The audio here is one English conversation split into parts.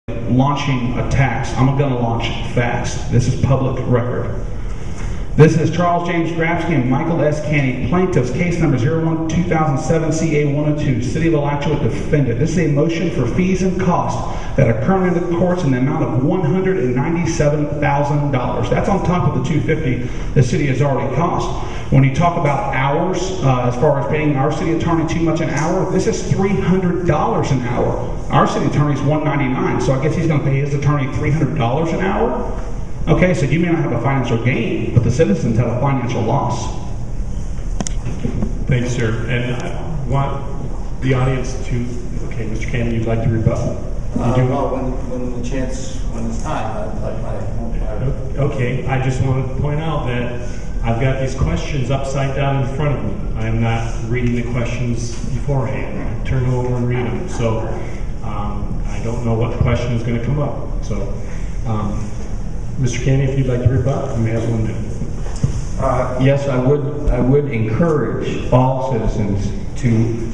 launching a tax. I'm going to launch it fast. This is public record. This is Charles James Grabsky and Michael S. Canny, plaintiffs, case number 01-2007 CA-102, City of Alachua defendant. This is a motion for fees and costs that are currently in the courts in the amount of $197,000. That's on top of the $250 the city has already cost. When you talk about hours, as far as paying our city attorney too much an hour, this is $300 an hour. Our city attorney is $199, so I guess he's going to pay his attorney $300 an hour? Okay, so you may not have a financial gain, but the citizens have a financial loss. Thanks, sir. And I want the audience to, okay, Mr. Cannon, you'd like to rebuttal? Well, when it's time, Okay, I just want to point out that I've got these questions upside down in front of me. I am not reading the questions beforehand. I turn them over and read them. So I don't know what question is going to come up. So, Mr. Canny, if you'd like to rebut, you have 1 minute. Yes, I would encourage all citizens to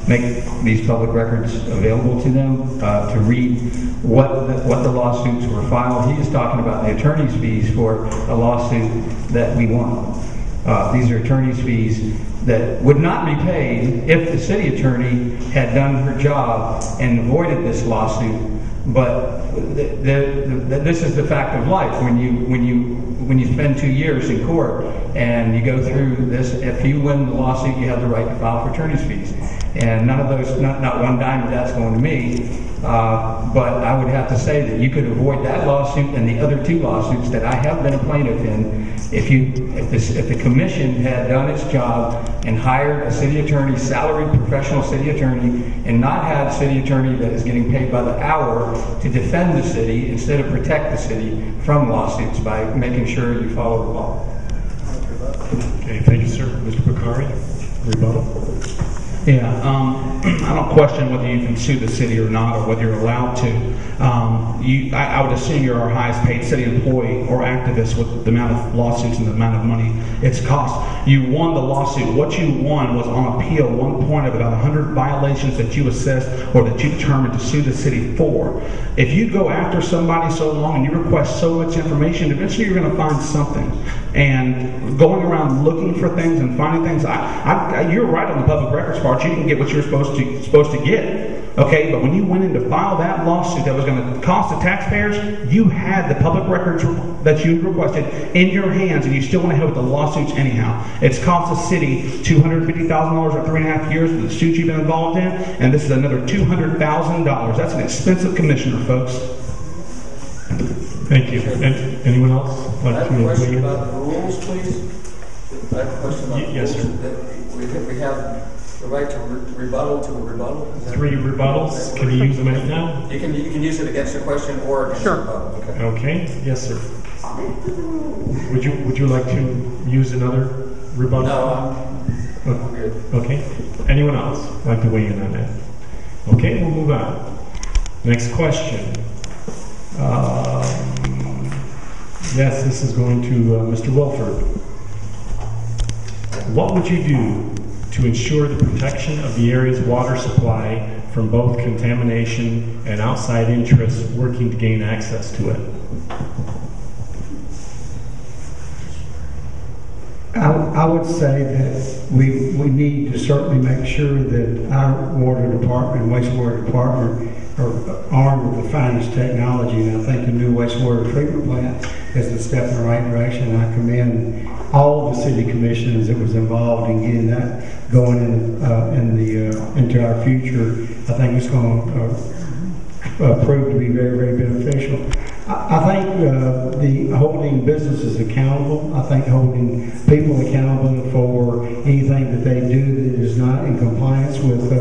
make these public records available to them, to read what the lawsuits were filed. He is talking about the attorney's fees for a lawsuit that we won. These are attorney's fees that would not be paid if the city attorney had done her job and avoided this lawsuit. But this is the fact of life. When you spend 2 years in court and you go through this, if you win the lawsuit, you have the right to file for attorney's fees. And none of those, not one dime of that's going to me. But I would have to say that you could avoid that lawsuit and the other 2 lawsuits that I have been a plaintiff in if the commission had done its job and hired a city attorney, salaried professional city attorney, and not had a city attorney that is getting paid by the hour to defend the city instead of protect the city from lawsuits by making sure you follow the law. Okay, thank you, sir. Mr. Bakari, rebuttal. Yeah, I don't question whether you can sue the city or not, or whether you're allowed to. I would assume you're our highest paid city employee or activist with the amount of lawsuits and the amount of money it's cost. You won the lawsuit. What you won was on appeal 1 point of about 100 violations that you assessed or that you determined to sue the city for. If you go after somebody so long and you request so much information, eventually you're going to find something. And going around looking for things and finding things, you're right on the public records part. You can get what you're supposed to get. Okay, but when you went in to file that lawsuit that was going to cost the taxpayers, you had the public records that you requested in your hands, and you still went ahead with the lawsuits anyhow. It's cost the city $250,000 or 3.5 years for the suit you've been involved in, and this is another $200,000. That's an expensive commissioner, folks. Thank you. And anyone else? I have a question about the rules, please. I have a question about the yes, rules. sir. We have the right to rebuttal to a rebuttal. 3 rebuttals. Can you use them anytime? You can use it against a question or against a rebuttal. Okay. Okay. Yes, sir. Would you like to use another rebuttal? No, I'm good. Okay. Anyone else like to weigh in on that? Okay, we'll move on. Next question. Yes, this is going to Mr. Wilford. What would you do to ensure the protection of the area's water supply from both contamination and outside interests working to gain access to it? I would say that we need to certainly make sure that our water department, wastewater department, are armed with the finest technology, and I think the new wastewater treatment plant is a step in the right direction. And I commend all of the city commissions that was involved in getting that going into our future. I think it's going to prove to be very, very beneficial. I think the holding businesses accountable. I think holding people accountable for anything that they do that is not in compliance with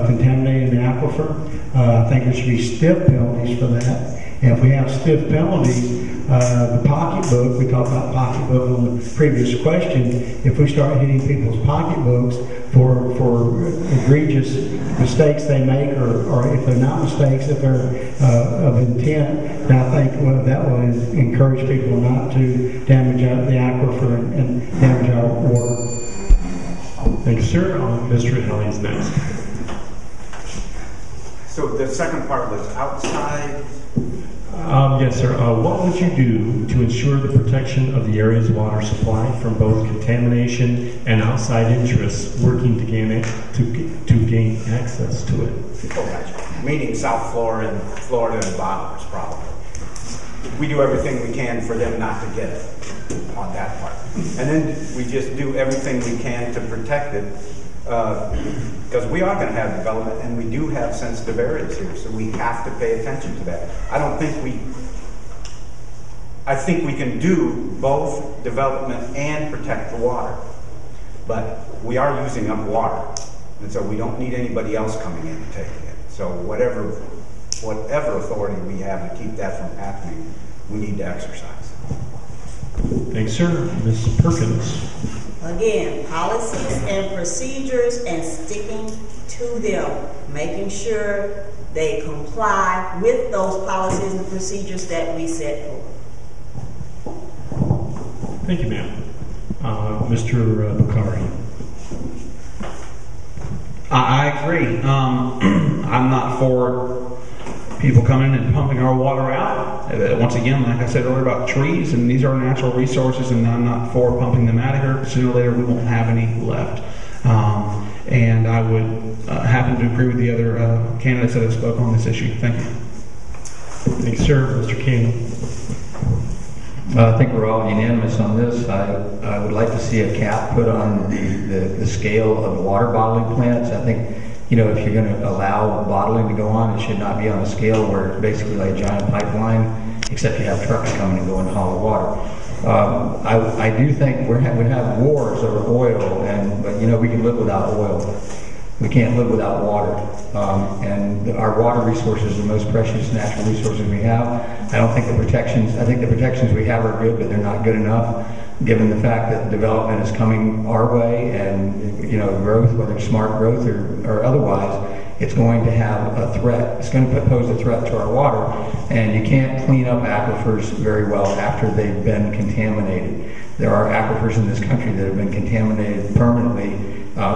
contaminating the aquifer. I think there should be stiff penalties for that. And if we have stiff penalties, the pocketbook, we talked about pocketbook on the previous question, if we start hitting people's pocketbooks for egregious mistakes they make, or if they're not mistakes, if they're of intent, then I think that will encourage people not to damage the aquifer and damage our water. Thank you, sir. Mr. Halley is next. So the second part was outside Yes, sir. What would you do to ensure the protection of the area's water supply from both contamination and outside interests working to gain access to it? Meaning South Florida and bottomers, probably. We do everything we can for them not to get it on that part. And then we just do everything we can to protect it, because we are going to have development, and we do have sensitive areas here, so we have to pay attention to that. I think we can do both development and protect the water, but we are using up water, and so we don't need anybody else coming in and taking it. So whatever authority we have to keep that from happening, we need to exercise. Thanks, sir. Ms. Perkins. Again, policies and procedures and sticking to them, making sure they comply with those policies and procedures that we set forth. Thank you, ma'am. Mr. Bukhari. I agree. I'm not for people coming and pumping our water out. Once again, like I said earlier about trees, and these are natural resources, and I'm not for pumping them out of here. Sooner or later, we won't have any left. And I would happen to agree with the other candidates that have spoken on this issue. Thank you. Thanks, sir. Mr. King. I think we're all unanimous on this. I would like to see a cap put on the scale of water bottling plants. I think, if you're going to allow bottling to go on, it should not be on a scale where it's basically like a giant pipeline, except you have trucks coming and going to haul the water. I do think we have wars over oil, but we can live without oil. We can't live without water. And our water resources are the most precious natural resources we have. I think the protections we have are good, but they're not good enough, given the fact that development is coming our way, and growth, whether it's smart growth or otherwise, it's going to have a threat. It's going to pose a threat to our water, and you can't clean up aquifers very well after they've been contaminated. There are aquifers in this country that have been contaminated permanently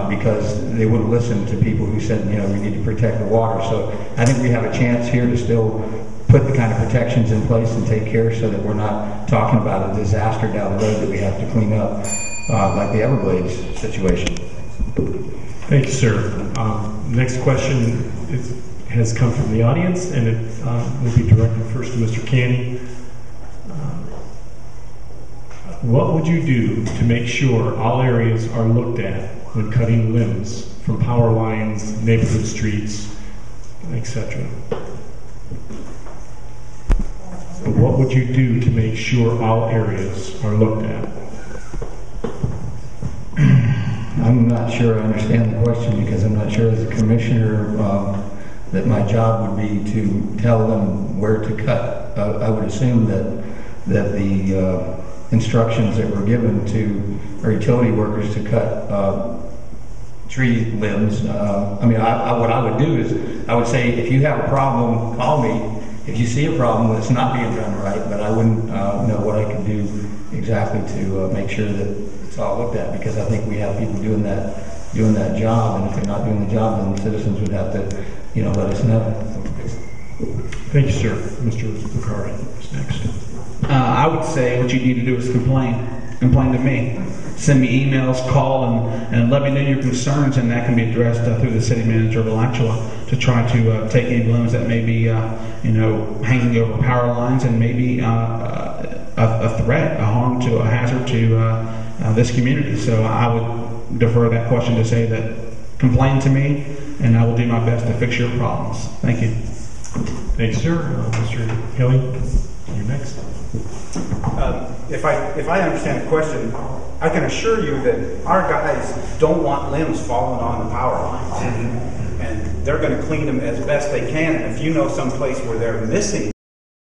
because they wouldn't listen to people who said, we need to protect the water. So I think we have a chance here to still put the kind of protections in place and take care so that we're not talking about a disaster down the road that we have to clean up, like the Everglades situation. Thank you, sir. Next question has come from the audience, and it will be directed first to Mr. Canny. What would you do to make sure all areas are looked at when cutting limbs from power lines, neighborhood streets, etc.? What would you do to make sure all areas are looked at? I'm not sure I understand the question, because I'm not sure as a commissioner that my job would be to tell them where to cut. I would assume that the instructions that were given to our utility workers to cut tree limbs. What I would do is I would say, if you have a problem, call me. If you see a problem that's not being done right, but I wouldn't know what I could do exactly to make sure that it's all looked at, because I think we have people doing that job, and if they're not doing the job, then citizens would have to, let us know. Thank you, sir. Mr. Bukhari is next. I would say what you need to do is complain to me. Send me emails, call, and let me know your concerns, and that can be addressed through the city manager of Alachua to try to take any limbs that may be, hanging over power lines, and maybe a threat, a harm, to a hazard to this community. So I would defer that question to say that complain to me, and I will do my best to fix your problems. Thank you. Thanks, sir. Mr. Kelly, you're next. If I understand the question, I can assure you that our guys don't want limbs falling on the power lines. And they're going to clean them as best they can. And if you know some place where they're missing